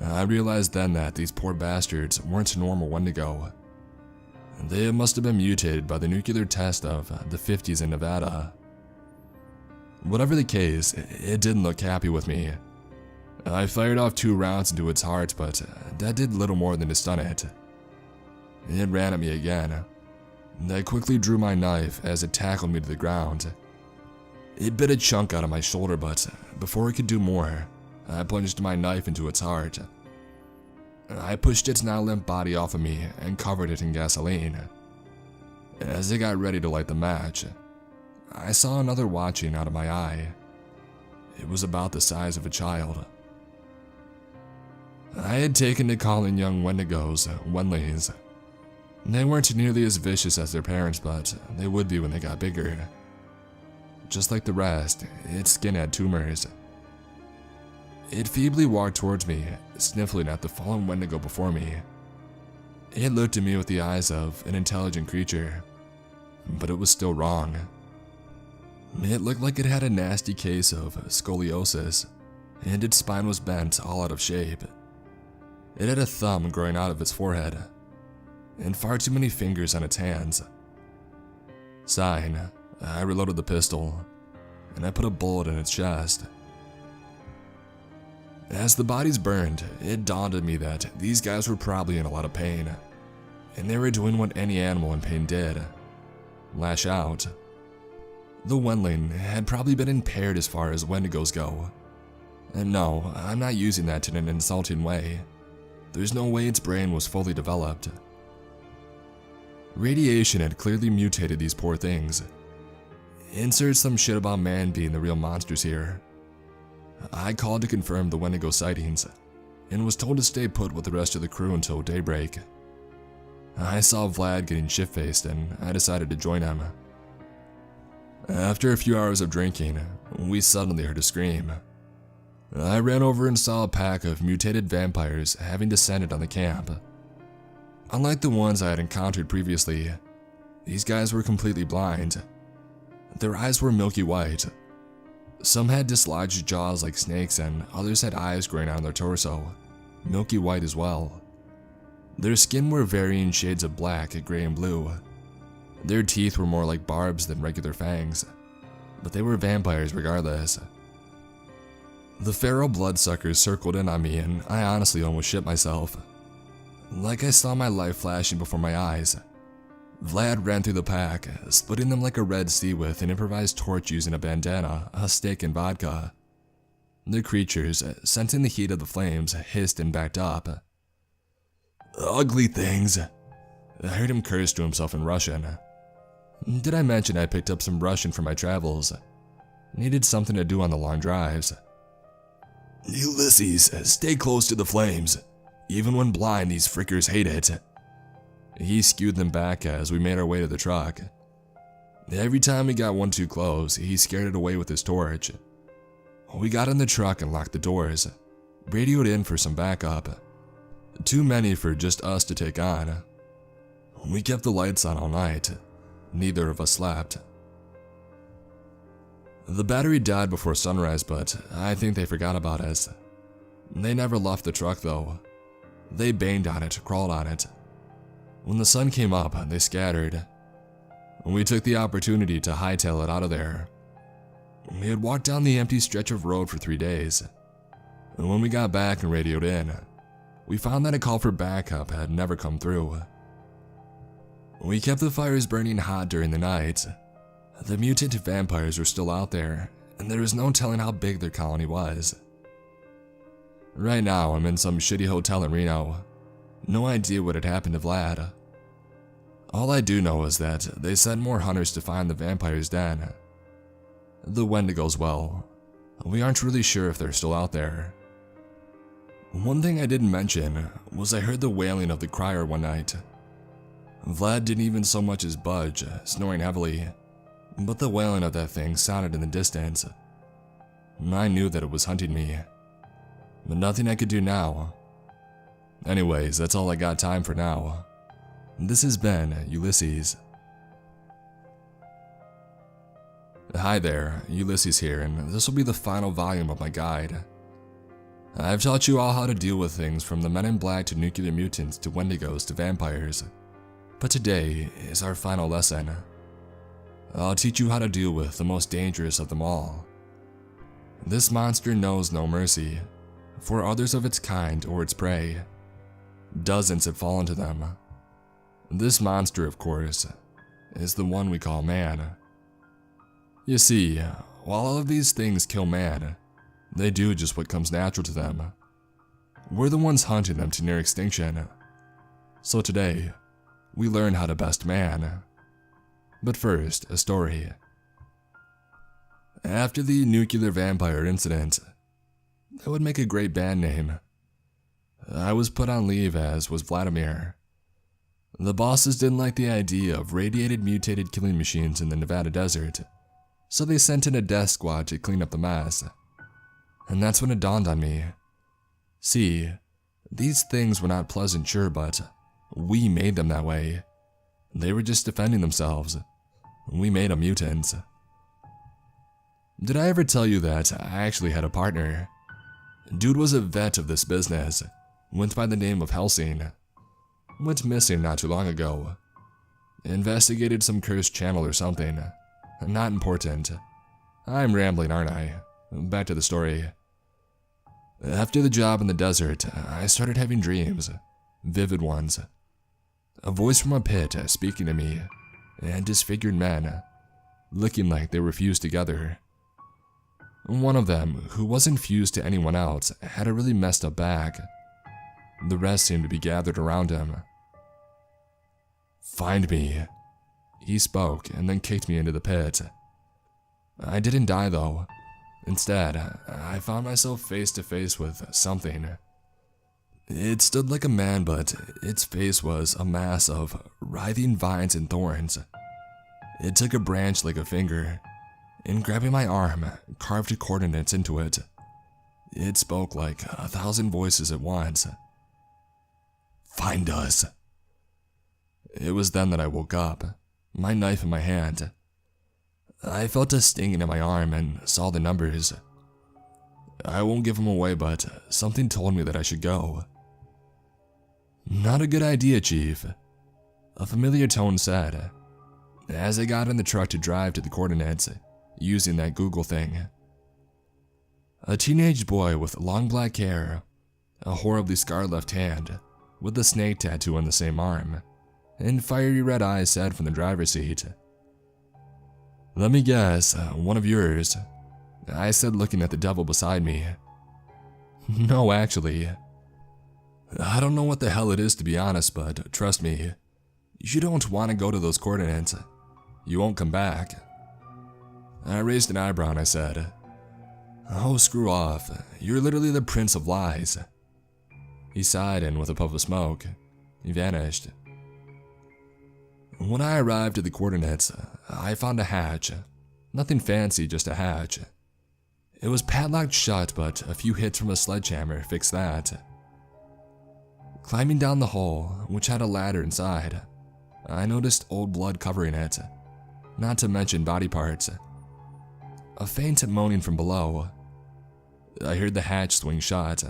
I realized then that these poor bastards weren't normal Wendigo. They must have been mutated by the nuclear test of the 50s in Nevada. Whatever the case, it didn't look happy with me. I fired off 2 rounds into its heart, but that did little more than to stun it. It ran at me again. I quickly drew my knife as it tackled me to the ground. It bit a chunk out of my shoulder, but before it could do more, I plunged my knife into its heart. I pushed its now limp body off of me and covered it in gasoline. As it got ready to light the match, I saw another watching out of my eye. It was about the size of a child. I had taken to calling young Wendigos Wenleys. They weren't nearly as vicious as their parents, but they would be when they got bigger. Just like the rest, its skin had tumors. It feebly walked towards me, sniffling at the fallen Wendigo before me. It looked at me with the eyes of an intelligent creature, but it was still wrong. It looked like it had a nasty case of scoliosis, and its spine was bent all out of shape. It had a thumb growing out of its forehead, and far too many fingers on its hands. Sighing, I reloaded the pistol, and I put a bullet in its chest. As the bodies burned, it dawned on me that these guys were probably in a lot of pain, and they were doing what any animal in pain did: lash out. The Wendling had probably been impaired as far as Wendigos go. And no, I'm not using that in an insulting way. There's no way its brain was fully developed. Radiation had clearly mutated these poor things. Insert some shit about man being the real monsters here. I called to confirm the Wendigo sightings, and was told to stay put with the rest of the crew until daybreak. I saw Vlad getting shit-faced, and I decided to join him. After a few hours of drinking, we suddenly heard a scream. I ran over and saw a pack of mutated vampires having descended on the camp. Unlike the ones I had encountered previously, these guys were completely blind. Their eyes were milky white. Some had dislodged jaws like snakes, and others had eyes growing out on their torso, milky white as well. Their skin were varying shades of black, gray, and blue. Their teeth were more like barbs than regular fangs, but they were vampires regardless. The feral bloodsuckers circled in on me, and I honestly almost shit myself. Like I saw my life flashing before my eyes. Vlad ran through the pack, splitting them like a Red Sea with an improvised torch using a bandana, a stick, and vodka. The creatures, sensing the heat of the flames, hissed and backed up. Ugly things. I heard him curse to himself in Russian. Did I mention I picked up some Russian for my travels? Needed something to do on the long drives. Ulysses, stay close to the flames. Even when blind, these frickers hate it. He skewed them back as we made our way to the truck. Every time we got one too close, he scared it away with his torch. We got in the truck and locked the doors, radioed in for some backup. Too many for just us to take on. We kept the lights on all night. Neither of us slept. The battery died before sunrise, but I think they forgot about us. They never left the truck though. They banged on it, crawled on it. When the sun came up, they scattered. We took the opportunity to hightail it out of there. We had walked down the empty stretch of road for 3 days. And when we got back and radioed in, we found that a call for backup had never come through. We kept the fires burning hot during the night. The mutant vampires were still out there, and there was no telling how big their colony was. Right now, I'm in some shitty hotel in Reno. No idea what had happened to Vlad. All I do know is that they sent more hunters to find the vampire's den. The Wendigos, well, we aren't really sure if they're still out there. One thing I didn't mention was I heard the wailing of the crier one night. Vlad didn't even so much as budge, snoring heavily, but the wailing of that thing sounded in the distance. I knew that it was hunting me, but nothing I could do now. Anyways, that's all I got time for now. This has been Ulysses. Hi there, Ulysses here, and this will be the final volume of my guide. I've taught you all how to deal with things from the Men in Black to nuclear mutants to Wendigos to vampires. But today is our final lesson. I'll teach you how to deal with the most dangerous of them all. This monster knows no mercy for others of its kind or its prey. Dozens have fallen to them. This monster, of course, is the one we call man. You see, while all of these things kill man, they do just what comes natural to them. We're the ones hunting them to near extinction. So today, we learn how to best man. But first, a story. After the nuclear vampire incident, that would make a great band name. I was put on leave, as was Vladimir. The bosses didn't like the idea of radiated mutated killing machines in the Nevada desert, so they sent in a death squad to clean up the mess. And that's when it dawned on me. See, these things were not pleasant, sure, but we made them that way. They were just defending themselves. We made them mutants. Did I ever tell you that I actually had a partner? Dude was a vet of this business, went by the name of Helsing. Went missing not too long ago. Investigated some cursed channel or something. Not important. I'm rambling, aren't I? Back to the story. After the job in the desert, I started having dreams. Vivid ones. A voice from a pit speaking to me, and disfigured men, looking like they were fused together. One of them, who wasn't fused to anyone else, had a really messed up back. The rest seemed to be gathered around him. "Find me," he spoke, and then kicked me into the pit. I didn't die though. Instead, I found myself face to face with something. It stood like a man, but its face was a mass of writhing vines and thorns. It took a branch like a finger, and grabbing my arm, carved coordinates into it. It spoke like 1,000 voices at once. "Find us." It was then that I woke up, my knife in my hand. I felt a stinging in my arm and saw the numbers. I won't give them away, but something told me that I should go. "Not a good idea, Chief," a familiar tone said, as I got in the truck to drive to the coordinates, using that Google thing. A teenage boy with long black hair, a horribly scarred left hand, with a snake tattoo on the same arm, and fiery red eyes said from the driver's seat. "Let me guess, one of yours," I said, looking at the devil beside me. "No, actually. I don't know what the hell it is, to be honest, but trust me, you don't want to go to those coordinates. You won't come back." I raised an eyebrow and I said, "Oh, screw off. You're literally the Prince of Lies." He sighed, and with a puff of smoke, he vanished. When I arrived at the coordinates, I found a hatch. Nothing fancy, just a hatch. It was padlocked shut, but a few hits from a sledgehammer fixed that. Climbing down the hole, which had a ladder inside, I noticed old blood covering it, not to mention body parts. A faint moaning from below. I heard the hatch swing shut,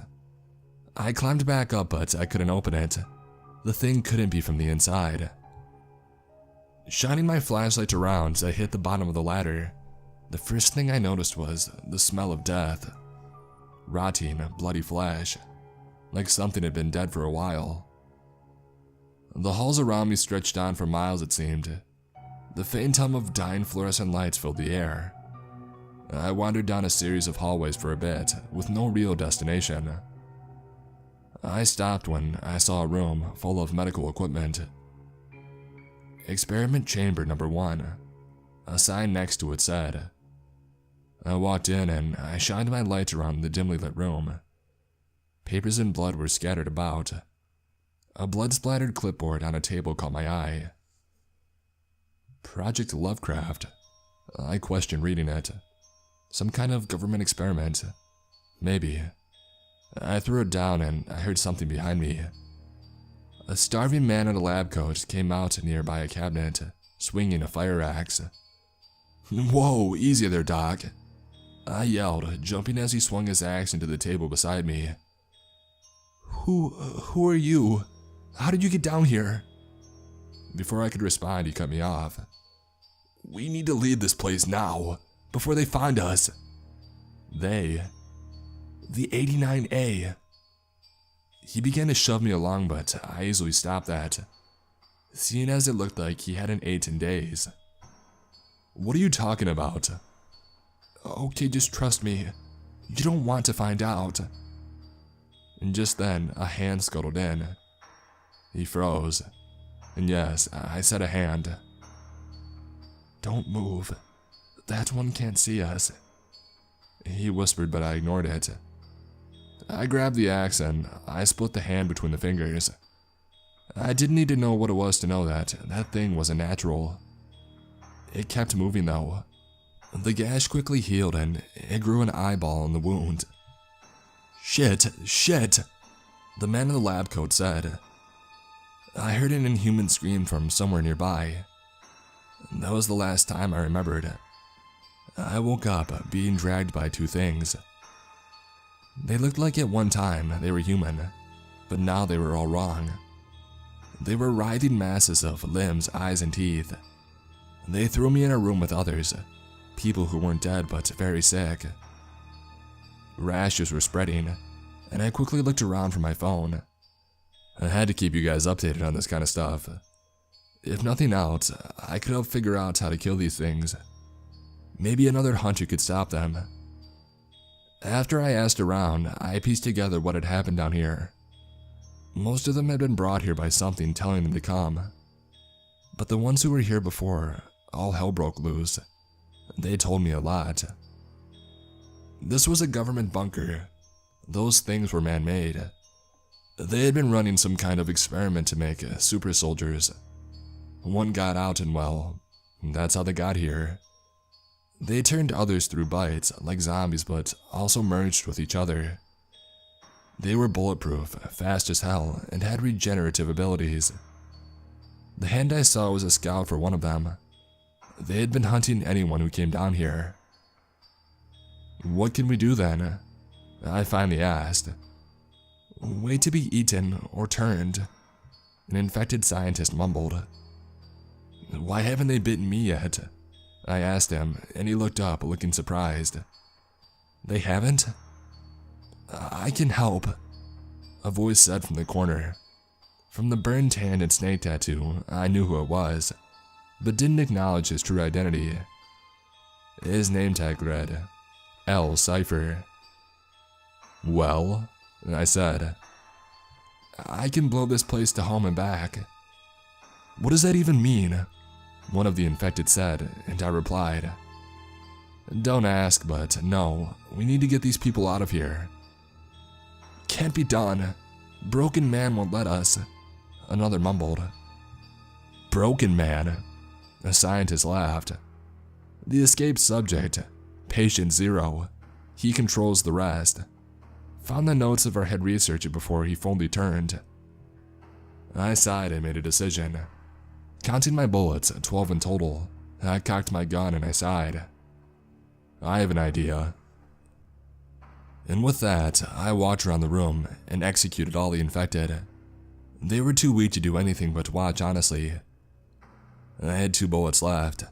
I climbed back up, but I couldn't open it. The thing couldn't be from the inside. Shining my flashlight around, I hit the bottom of the ladder. The first thing I noticed was the smell of death. Rotting, bloody flesh, like something had been dead for a while. The halls around me stretched on for miles, it seemed. The faint hum of dying fluorescent lights filled the air. I wandered down a series of hallways for a bit, with no real destination. I stopped when I saw a room full of medical equipment. Experiment Chamber Number 1. A sign next to it said. I walked in and I shined my light around the dimly lit room. Papers and blood were scattered about. A blood-splattered clipboard on a table caught my eye. Project Lovecraft. I questioned reading it. Some kind of government experiment. Maybe. I threw it down and I heard something behind me. A starving man in a lab coat came out nearby a cabinet, swinging a fire axe. "Whoa, easy there, Doc," I yelled, jumping as he swung his axe into the table beside me. Who are you? How did you get down here?" Before I could respond, he cut me off. "We need to leave this place now, before they find us." They? The 89A. He began to shove me along, but I easily stopped that, seeing as it looked like he hadn't ate in days. "What are you talking about?" "Okay, just trust me. You don't want to find out." And just then, a hand scuttled in. He froze. And yes, I said a hand. "Don't move. That one can't see us," he whispered, but I ignored it. I grabbed the axe and I split the hand between the fingers. I didn't need to know what it was to know that that thing wasn't natural. It kept moving though. The gash quickly healed and it grew an eyeball in the wound. Shit! The man in the lab coat said. I heard an inhuman scream from somewhere nearby. That was the last time I remembered. I woke up being dragged by two things. They looked like at one time they were human, but now they were all wrong. They were writhing masses of limbs, eyes, and teeth. They threw me in a room with others, people who weren't dead but very sick. Rashes were spreading, and I quickly looked around for my phone. I had to keep you guys updated on this kind of stuff. If nothing else, I could help figure out how to kill these things. Maybe another hunter could stop them. After I asked around, I pieced together what had happened down here. Most of them had been brought here by something telling them to come. But the ones who were here before, all hell broke loose. They told me a lot. This was a government bunker. Those things were man-made. They had been running some kind of experiment to make super soldiers. One got out and well, that's how they got here. They turned others through bites, like zombies, but also merged with each other. They were bulletproof, fast as hell, and had regenerative abilities. The hand I saw was a scout for one of them. They had been hunting anyone who came down here. "What can we do then?" I finally asked. "Wait to be eaten or turned," an infected scientist mumbled. "Why haven't they bitten me yet?" I asked him, and he looked up, looking surprised. "They haven't?" "I can help," a voice said from the corner. From the burned hand and snake tattoo, I knew who it was, but didn't acknowledge his true identity. His name tag read, L. Cypher. "Well," I said. "I can blow this place to home and back." "What does that even mean?" one of the infected said, and I replied, "Don't ask, but no, we need to get these people out of here." "Can't be done. Broken Man won't let us," another mumbled. "Broken Man?" A scientist laughed. "The escaped subject, Patient Zero. He controls the rest. Found the notes of our head researcher before he fully turned." I sighed and made a decision. Counting my bullets, 12 in total, I cocked my gun and I sighed. "I have an idea." And with that, I walked around the room and executed all the infected. They were too weak to do anything but watch, honestly. I had 2 bullets left.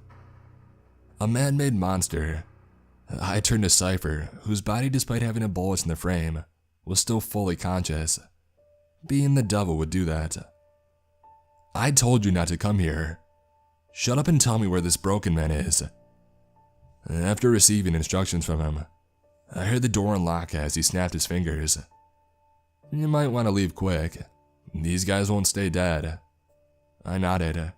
A man-made monster. I turned to Cypher, whose body, despite having a bullet in the frame, was still fully conscious. Being the devil would do that. I told you not to come here. Shut up and tell me where this broken man is. After receiving instructions from him, I heard the door unlock as he snapped his fingers. You might want to leave quick. These guys won't stay dead. I nodded.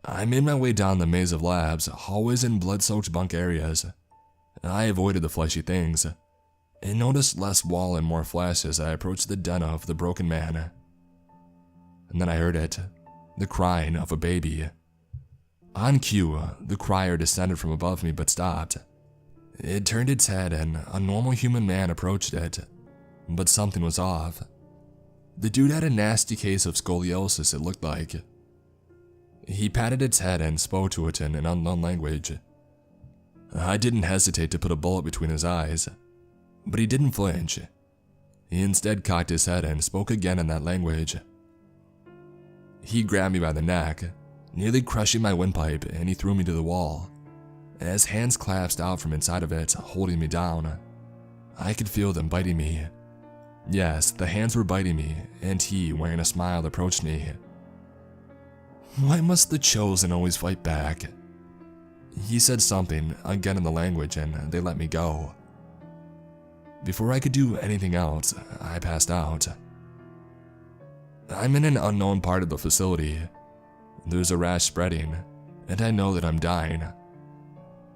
I made my way down the maze of labs, hallways, and blood-soaked bunk areas. I avoided the fleshy things, and noticed less wall and more flesh as I approached the den of the broken man. And then I heard it, the crying of a baby. On cue, the crier descended from above me but stopped. It turned its head and a normal human man approached it, but something was off. The dude had a nasty case of scoliosis, it looked like. He patted its head and spoke to it in an unknown language. I didn't hesitate to put a bullet between his eyes, but he didn't flinch. He instead cocked his head and spoke again in that language. He grabbed me by the neck, nearly crushing my windpipe, and he threw me to the wall. As hands clasped out from inside of it, holding me down, I could feel them biting me. Yes, the hands were biting me, and he, wearing a smile, approached me. Why must the chosen always fight back? He said something, again in the language, and they let me go. Before I could do anything else, I passed out. I'm in an unknown part of the facility. There's a rash spreading, and I know that I'm dying.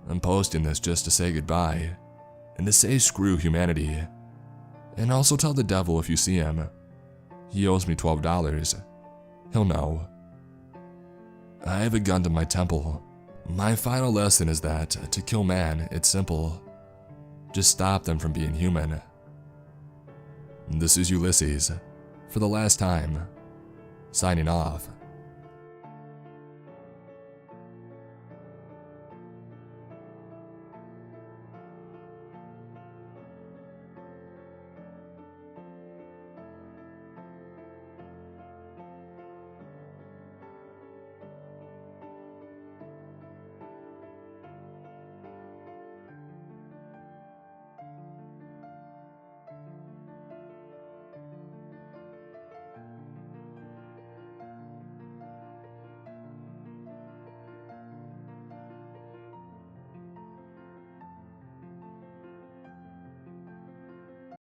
I'm posting this just to say goodbye, and to say screw humanity. And also tell the devil if you see him. He owes me $12. He'll know. I have a gun to my temple. My final lesson is that, to kill man, it's simple. Just stop them from being human. This is Ulysses, for the last time, signing off.